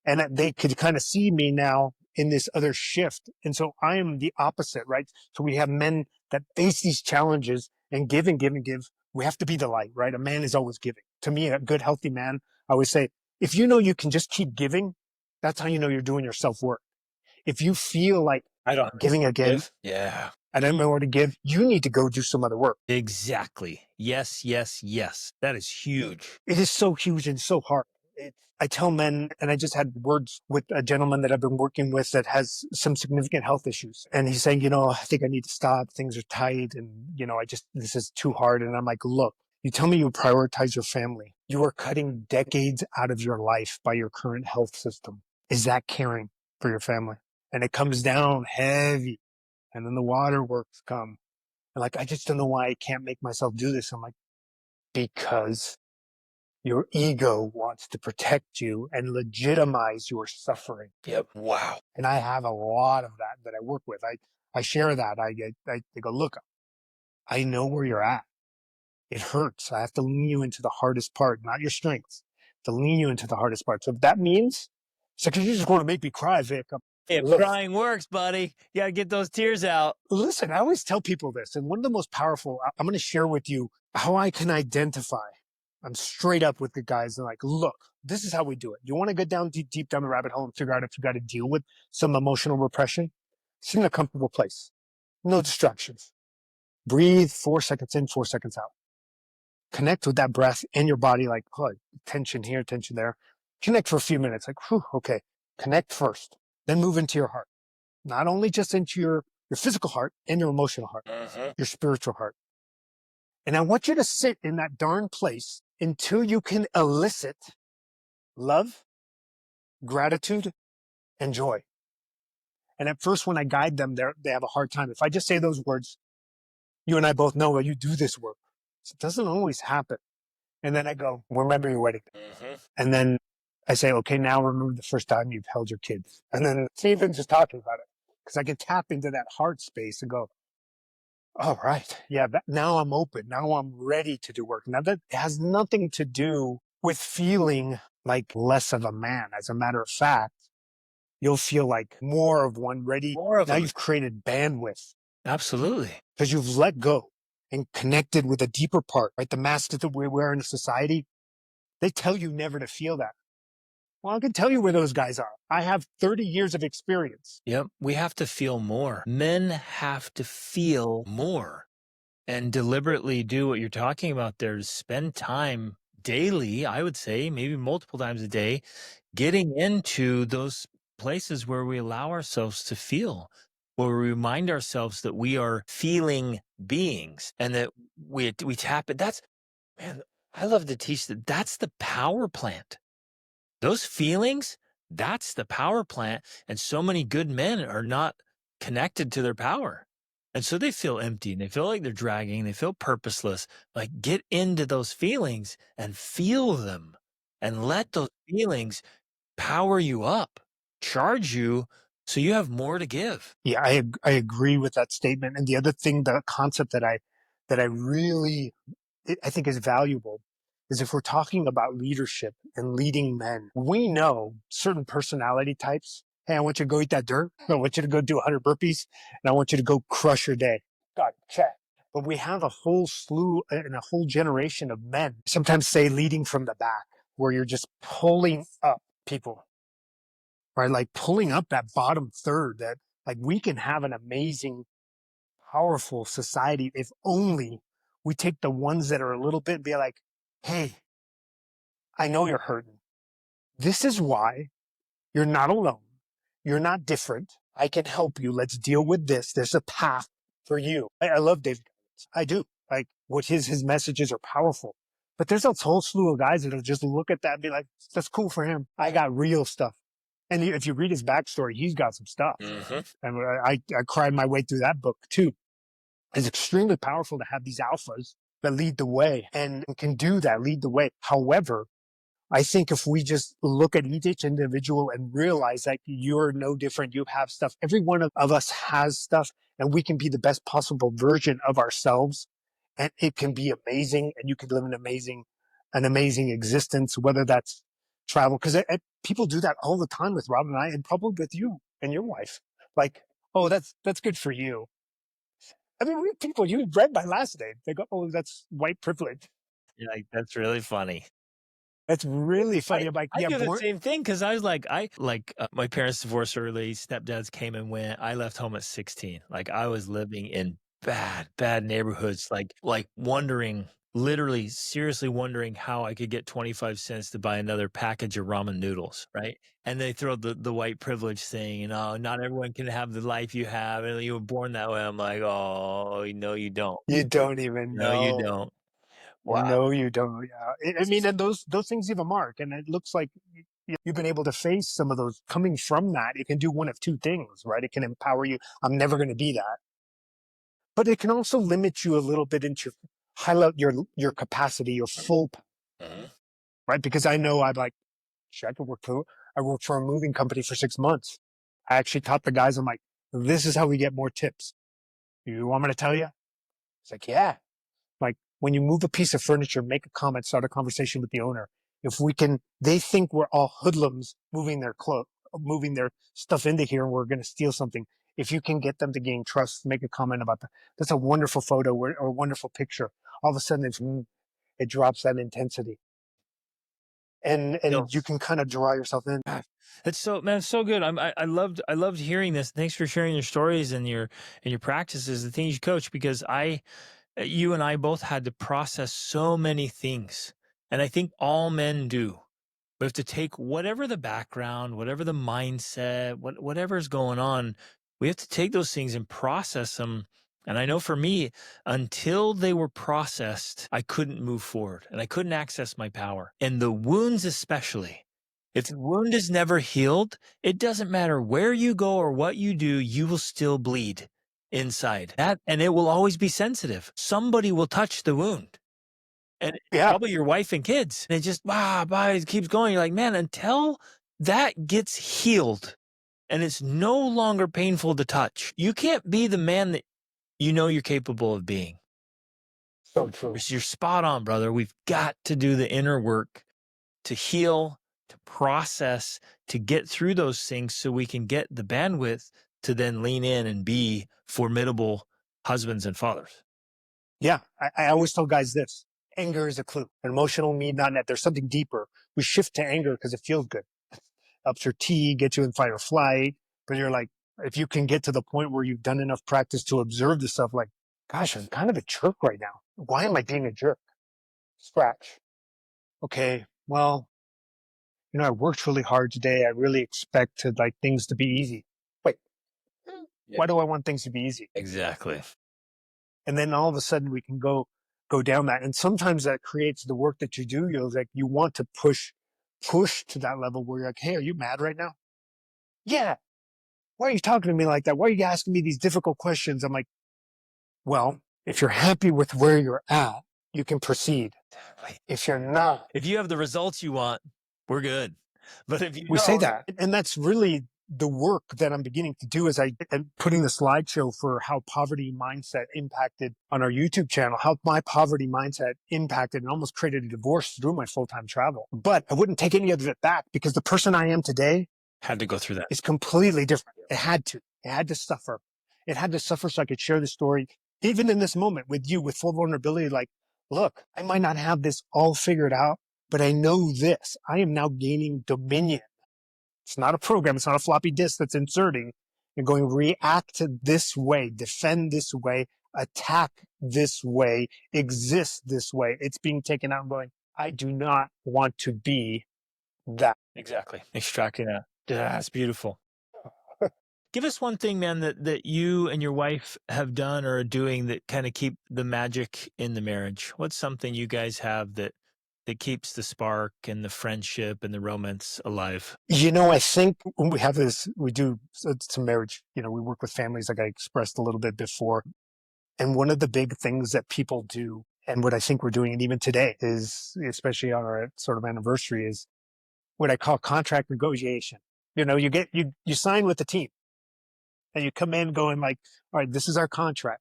And that they could kind of see me now in this other shift. And so I am the opposite, right? So we have men that face these challenges and give and give and give. We have to be the light, right? A man is always giving. To me, a good, healthy man, I always say, if you know you can just keep giving, that's how you know you're doing your self-work. If you feel like I don't giving again, yeah, I don't know what to give, you need to go do some other work. Exactly. Yes, yes, yes. That is huge. It is so huge and so hard. I tell men, and I just had words with a gentleman that I've been working with that has some significant health issues. And he's saying, I think I need to stop. Things are tight. And, this is too hard. And I'm like, look, you tell me you prioritize your family. You are cutting decades out of your life by your current health system. Is that caring for your family? And it comes down heavy. And then the waterworks come. And like, I just don't know why I can't make myself do this. I'm like, because your ego wants to protect you and legitimize your suffering. Yep. Wow. And I have a lot of that I work with. I share that. I go, look, I know where you're at. It hurts. I have to lean you into the hardest part, not your strengths, to lean you into the hardest part. So if that means, it's like, you're just going to make me cry, Vic. If crying works, buddy, you got to get those tears out. Listen, I always tell people this, and one of the most powerful, I'm going to share with you how I can identify. I'm straight up with the guys and like, look, this is how we do it. You want to get down deep down the rabbit hole and figure out if you got to deal with some emotional repression? Sit in a comfortable place. No distractions. Breathe 4 seconds in, 4 seconds out. Connect with that breath and your body, like, oh, tension here, tension there. Connect for a few minutes, like, whew, okay. Connect first, then move into your heart. Not only just into your physical heart and your emotional heart, your spiritual heart. And I want you to sit in that darn place until you can elicit love, gratitude, and joy. And at first, when I guide them, they have a hard time. If I just say those words, you and I both know that you do this work. So it doesn't always happen. And then I go, remember your wedding. And then I say, okay, now remember the first time you've held your kids. And then Stephen's just talking about it. Because I can tap into that heart space and go, all right. Yeah, now I'm open. Now I'm ready to do work. Now that has nothing to do with feeling like less of a man. As a matter of fact, you'll feel like more of one ready. More of Now them. you've created bandwidth Absolutely. because you've let go and connected with a deeper part, right? The mask that we wear in society, they tell you never to feel that. Well, I can tell you where those guys are. I have 30 years of experience. Yep. We have to feel more. Men have to feel more and deliberately do what you're talking about there to spend time daily, I would say, maybe multiple times a day, getting into those places where we allow ourselves to feel, where we remind ourselves that we are feeling beings and that we tap it. That's, man, I love to teach that that's the power plant. Those feelings, that's the power plant. And so many good men are not connected to their power. And so they feel empty and they feel like they're dragging, they feel purposeless. Like, get into those feelings and feel them and let those feelings power you up, charge you so you have more to give. Yeah, I agree with that statement. And the other thing, the concept that I really I think is valuable is if we're talking about leadership and leading men, we know certain personality types. Hey, I want you to go eat that dirt. I want you to go do 100 burpees, and I want you to go crush your day. God, check. But we have a whole slew and a whole generation of men, sometimes say leading from the back, where you're just pulling up people, right? Like pulling up that bottom third that like we can have an amazing, powerful society if only we take the ones that are a little bit and be like, hey, I know you're hurting. This is why you're not alone. You're not different. I can help you. Let's deal with this. There's a path for you. I love David. I do. Like what his messages are powerful. But there's a whole slew of guys that'll just look at that and be like, that's cool for him. I got real stuff. And if you read his backstory, he's got some stuff. Mm-hmm. And I cried my way through that book too. It's extremely powerful to have these alphas that lead the way and can do that, lead the way. However, I think if we just look at each individual and realize that you're no different, you have stuff. Every one of us has stuff, and we can be the best possible version of ourselves. And it can be amazing, and you can live an amazing existence, whether that's travel. Because people do that all the time with Rob and I, and probably with you and your wife. Like, oh, that's good for you. I mean, we have people, you read my last name. They go, oh, that's white privilege. Yeah, like, that's really funny. That's really funny. I'm like, I yeah, do the same thing because I was like, my parents divorced early. Stepdads came and went. I left home at 16. Like, I was living in bad neighborhoods. Like wondering, literally, seriously wondering how I could get 25 cents to buy another package of ramen noodles, right? And they throw the white privilege thing, you know, not everyone can have the life you have, and you were born that way. I'm like, oh, no, you don't. you don't even No, you know. don't. Wow. No, you don't. Yeah. I mean, and those things leave a mark. And it looks like you've been able to face some of those coming from that. It can do one of two things, right? It can empower you. I'm never going to be that. But it can also limit you a little bit into highlight your capacity, your full, Mhm. right? Because I know I'm like, shit, I worked for a moving company for 6 months. I actually taught the guys, I'm like, this is how we get more tips. You want me to tell you? It's like, yeah. Like when you move a piece of furniture, make a comment, start a conversation with the owner. If we can, they think we're all hoodlums moving moving their stuff into here and we're going to steal something. If you can get them to gain trust, make a comment about that. That's a wonderful photo or a wonderful picture. All of a sudden it drops that intensity and No. you can kind of draw yourself in. It's so, man, it's so good. I loved hearing this. Thanks for sharing your stories and your practices, the things you coach, because you and I both had to process so many things. And I think all men do. We have to take whatever the background, whatever the mindset, whatever's going on, we have to take those things and process them. And I know for me, until they were processed, I couldn't move forward and I couldn't access my power. And the wounds, especially, if the wound is never healed, it doesn't matter where you go or what you do, you will still bleed inside. And it will always be sensitive. Somebody will touch the wound. And Yeah. probably your wife and kids. And it just, it keeps going. You're like, man, until that gets healed and it's no longer painful to touch, you can't be the man that you know you're capable of being. So true. You're spot on, brother. We've got to do the inner work to heal, to process, to get through those things so we can get the bandwidth to then lean in and be formidable husbands and fathers. Yeah, I always tell guys this: anger is a clue. An emotional need not net. There's something deeper. We shift to anger because it feels good. Ups your T, gets you in fight or flight. But you're like, if you can get to the point where you've done enough practice to observe the stuff, like, gosh, I'm kind of a jerk right now. Why am I being a jerk? Scratch. Okay, well, I worked really hard today. I really expect things to be easy. Wait, why do I want things to be easy? Exactly. And then all of a sudden we can go down that. And sometimes that creates the work that you do. You want to push to that level where you're like, hey, are you mad right now? Yeah. Why are you talking to me like that? Why are you asking me these difficult questions? I'm like, well, if you're happy with where you're at, you can proceed. If you're not, if you have the results you want, we're good. But if you we don't, say that. And that's really the work that I'm beginning to do, is I'm putting the slideshow for how poverty mindset impacted on our YouTube channel, how my poverty mindset impacted and almost created a divorce through my full-time travel. But I wouldn't take any of it back, because the person I am today had to go through that. is completely different. It had to suffer. It had to suffer so I could share the story, even in this moment with you, with full vulnerability. Like, look, I might not have this all figured out, but I know this. I am now gaining dominion. It's not a program. It's not a floppy disk that's inserting. You're going to react this way, defend this way, attack this way, exist this way. It's being taken out and going, I do not want to be that. Exactly. Extracting that. Yeah, that's beautiful. Give us one thing, man, that you and your wife have done or are doing that kind of keep the magic in the marriage. What's something you guys have that keeps the spark and the friendship and the romance alive? I think when we do some marriage, we work with families, like I expressed a little bit before. And one of the big things that people do, and what I think we're doing, and even today, is, especially on our sort of anniversary, is what I call contract negotiation. You sign with the team, and you come in going like, all right, this is our contract.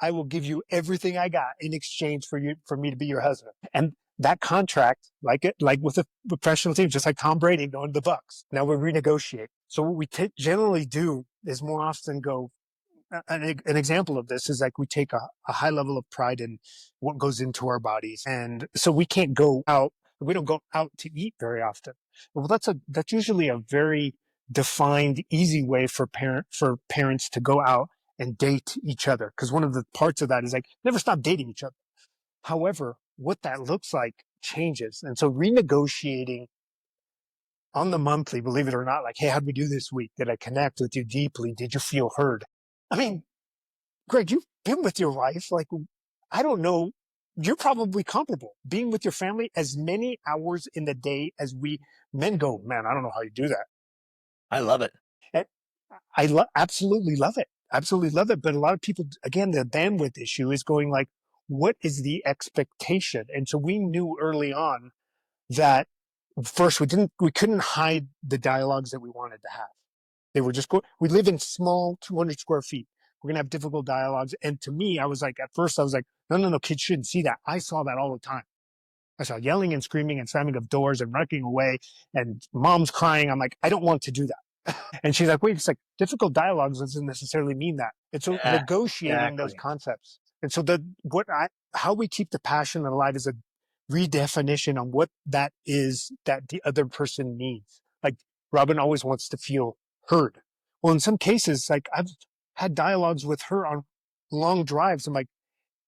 I will give you everything I got in exchange for me to be your husband. And that contract, like with a professional team, just like Tom Brady going to the Bucks, now we renegotiate. So what we generally do is more often go, an example of this is like we take a high level of pride in what goes into our bodies. And so we can't go out. We don't go out to eat very often. Well, that's usually a very defined, easy way for parents to go out and date each other. Because one of the parts of that is like, never stop dating each other. However, what that looks like changes. And so renegotiating on the monthly, believe it or not, like, hey, how'd we do this week? Did I connect with you deeply? Did you feel heard? I mean, Greg, you've been with your wife, like, I don't know, you're probably comparable being with your family as many hours in the day as we men go. Man, I don't know how you do that. I love it. And absolutely love it. Absolutely love it. But a lot of people, again, the bandwidth issue is going like, what is the expectation? And so we knew early on that first we couldn't hide the dialogues that we wanted to have. They were just we live in small 200 square feet. We're going to have difficult dialogues. And to me, at first I was like, no, kids shouldn't see that. I saw that all the time. I saw yelling and screaming and slamming of doors and running away and moms crying. I'm like, I don't want to do that. And she's like, wait, it's like difficult dialogues doesn't necessarily mean that. It's negotiating those concepts. And so how we keep the passion alive is a redefinition on what that is that the other person needs. Like Robin always wants to feel heard. Well, in some cases, like I've had dialogues with her on long drives. I'm like,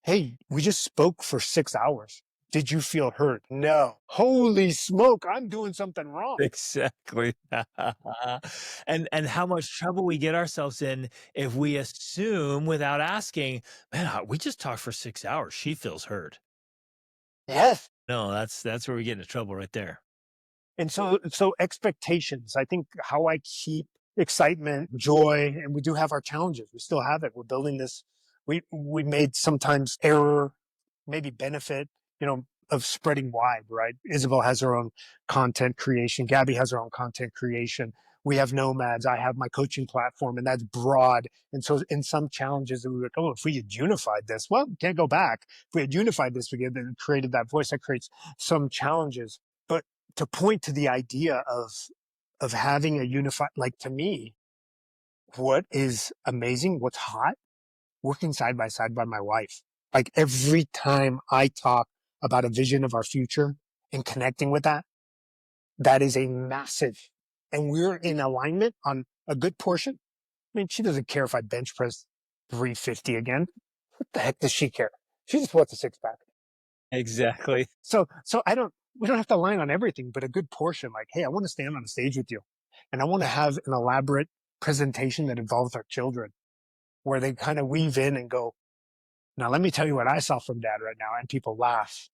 hey, we just spoke for 6 hours. Did you feel heard? No. Holy smoke, I'm doing something wrong. Exactly. And how much trouble we get ourselves in if we assume without asking, man, we just talked for 6 hours. She feels heard. Yes. No, that's where we get into trouble right there. And so expectations, I think how I keep excitement, joy, and we do have our challenges. We still have it. We're building this. We made sometimes error, maybe benefit, of spreading wide, right? Isabel has her own content creation. Gabby has her own content creation. We have nomads. I have my coaching platform, and that's broad. And so in some challenges, we were like, oh, if we had unified this, well, we can't go back. If we had unified this, we had created that voice. That creates some challenges. But to point to the idea of having a unified, like, to me, what is amazing, what's hot, working side by side by my wife. Like every time I talk about a vision of our future and connecting with that, that is a massive, and we're in alignment on a good portion. I mean, she doesn't care if I bench press 350 again. What the heck does she care? She just wants a six pack. Exactly. So we don't have to align on everything, but a good portion, like, hey, I want to stand on a stage with you and I want to have an elaborate presentation that involves our children where they kind of weave in and go, now let me tell you what I saw from dad right now. And people laugh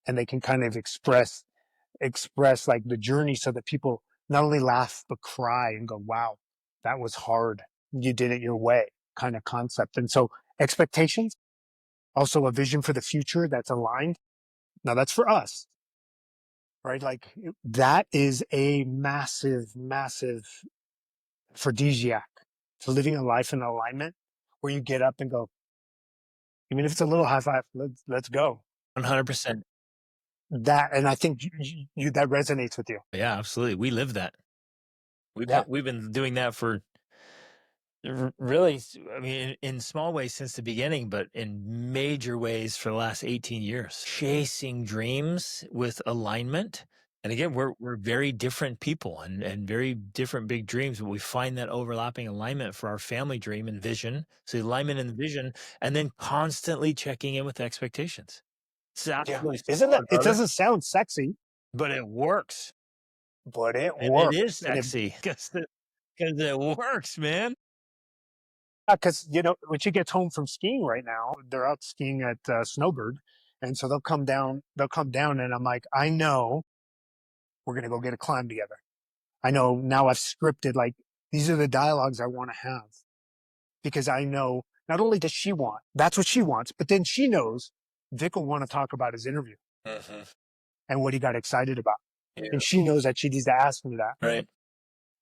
and they can kind of express like the journey so that people not only laugh, but cry and go, wow, that was hard. You did it your way kind of concept. And so expectations, also a vision for the future that's aligned. Now that's for us, right? Like that is a massive, massive aphrodisiac to living a life in alignment where you get up and go, even if it's a little high five, let's go. 100%. That, and I think that resonates with you. Yeah, absolutely. We live that. We've been doing that for really, I mean, in small ways since the beginning, but in major ways for the last 18 years, chasing dreams with alignment. And again, we're very different people and very different big dreams, but we find that overlapping alignment for our family dream and vision. So alignment and vision, and then constantly checking in with expectations. It's absolutely Isn't that, solid, it brother. doesn't sound sexy, But it works. but it And works. it is sexy because it works, man. Because when she gets home from skiing right now, they're out skiing at Snowbird, and so they'll come down, and I'm like, I know we're gonna go get a climb together. I know now I've scripted, like, these are the dialogues I want to have, because I know not only does she want, that's what she wants, but then she knows Vic will want to talk about his interview and what he got excited about. Yeah. And she knows that she needs to ask me that. Right.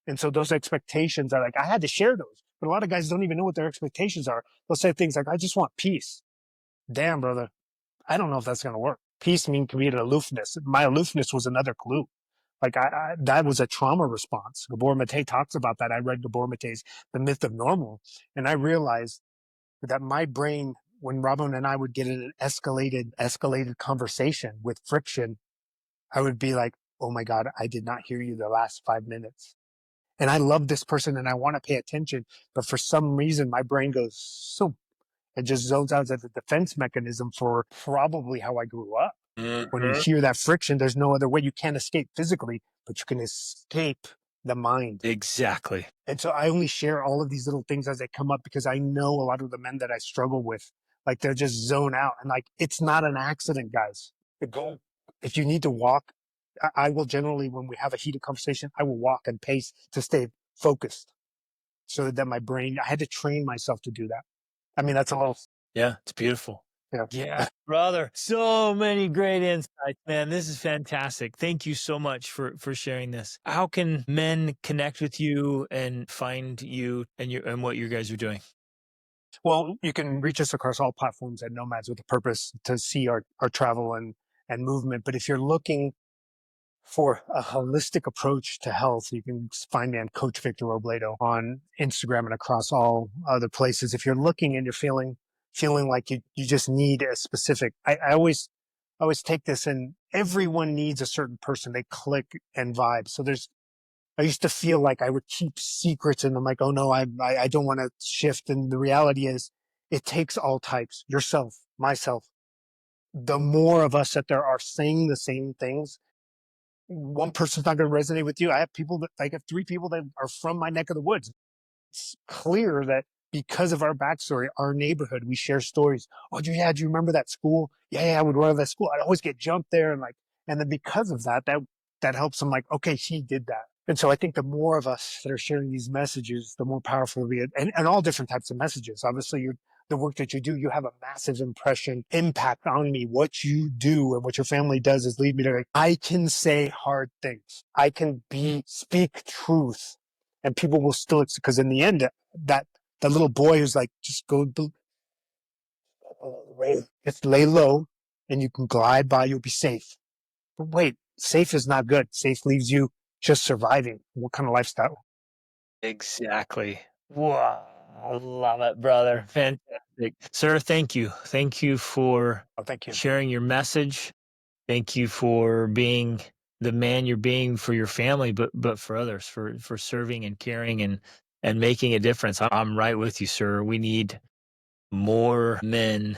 And so those expectations are like, I had to share those, but a lot of guys don't even know what their expectations are. They'll say things like, I just want peace. Damn, brother. I don't know if that's going to work. Peace can be an aloofness. My aloofness was another clue. Like that was a trauma response. Gabor Mate talks about that. I read Gabor Mate's The Myth of Normal, and I realized that my brain, when Robin and I would get in an escalated conversation with friction, I would be like, oh my God, I did not hear you the last 5 minutes. And I love this person and I want to pay attention. But for some reason, my brain goes, so it just zones out as a defense mechanism for probably how I grew up. When you hear that friction, there's no other way. You can't escape physically, but you can escape the mind. Exactly. And so I only share all of these little things as they come up because I know a lot of the men that I struggle with, like they're just zone out. And like, it's not an accident, guys. If you need to walk, I will generally, when we have a heated conversation, I will walk and pace to stay focused so that my brain, I had to train myself to do that. I mean, that's a little. Yeah, it's beautiful. Yeah. Yeah, brother. So many great insights, man. This is fantastic. Thank you so much for sharing this. How can men connect with you and find you and what you guys are doing? Well, you can reach us across all platforms at Nomads with a Purpose to see our travel and movement. But if you're looking for a holistic approach to health, you can find me on Coach Victor Robledo on Instagram and across all other places. If you're looking and you're feeling like you just need a specific, I always take this, and everyone needs a certain person. They click and vibe. So I used to feel like I would keep secrets, and I'm like, oh no, I don't want to shift. And the reality is it takes all types, yourself, myself. The more of us that there are saying the same things, one person's not going to resonate with you. I have 3 people that are from my neck of the woods. It's clear that because of our backstory, our neighborhood, we share stories. Oh, do you remember that school? Yeah, I would run to that school. I'd always get jumped there. And then because of that helps them, like, okay, he did that. And so I think the more of us that are sharing these messages, the more powerful we get, and all different types of messages. Obviously, the work that you do, you have a massive impact on me. What you do and what your family does is lead me to, I can say hard things. I can speak truth, and people will still, because in the end, that the little boy who's like, just just lay low and you can glide by, you'll be safe. But wait, safe is not good. Safe leaves you just surviving. What kind of lifestyle? Exactly. Wow. I love it, brother. Fantastic. Sir, thank you. Thank you for Oh, thank you. sharing your message. Thank you for being the man you're being for your family, but for others, for serving and caring and making a difference. I'm right with you, sir. We need more men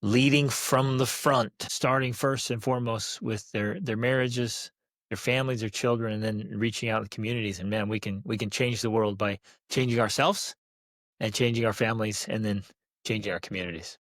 leading from the front, starting first and foremost with their marriages, their families, their children, and then reaching out to communities. And man, we can change the world by changing ourselves and changing our families and then changing our communities.